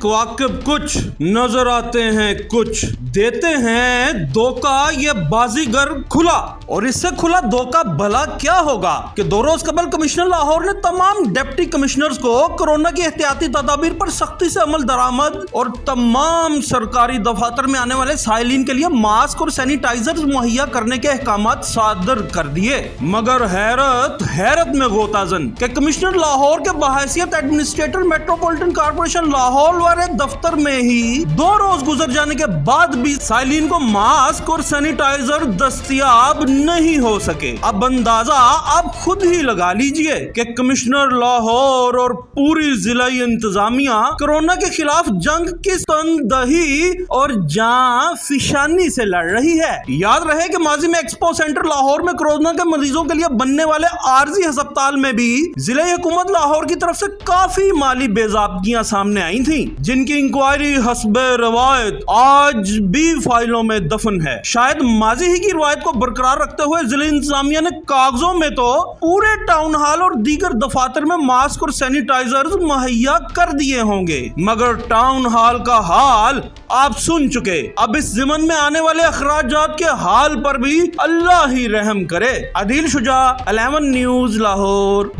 कवाकिब कुछ, नजर आते हैं कुछ, देते हैं धोखा ये बाजीगर खुला। और इससे खुला धोखा भला क्या होगा कि 2 रोज कबल कमिश्नर लाहौर ने तमाम डिप्टी कमिश्नर्स को कोरोना की एहतियाती तदाबीर पर सख्ती से अमल दरामद और तमाम सरकारी दफातर में आने वाले साइलिन के लिए मास्क और सैनिटाइजर मुहैया करने के अहकामात सादर कर दिए। मगर हैरत में गोताजन कि कमिश्नर लाहौर के बहैसियत एडमिनिस्ट्रेटर मेट्रोपॉलिटन कॉर्पोरेशन लाहौर वाले दफ्तर में ही 2 रोज गुजर जाने के बाद भी साइलिन को मास्क और सैनिटाइजर दस्तयाब नहीं हो सके। अब अंदाजा आप खुद ही लगा लीजिए कि कमिश्नर लाहौर और पूरी जिलाई इंतजामिया कोरोना के खिलाफ जंग किस तनदही और जान फिशानी से लड़ रही है। याद रहे कि माजी में एक्सपो सेंटर लाहौर में कोरोना के मरीजों के लिए बनने वाले आरजी अस्पताल में भी जिला हुकूमत लाहौर की तरफ से काफी माली बेज़ाब्तियां सामने आई थी, जिनकी इंक्वायरी हस्बे रवायत आज भी फाइलों में दफन है। शायद माजी ही की रवायत को बरकरार रखते हुए जिला इंतजामिया ने कागजों में तो पूरे टाउन हॉल और दीगर दफातर में मास्क और सैनिटाइजर मुहैया कर दिए होंगे, मगर टाउन हॉल का हाल आप सुन चुके। अब इस ज़िमन में आने वाले अखराजात के हाल पर भी अल्लाह ही रहम करे। अदील शुजा, 11 न्यूज़ लाहौर।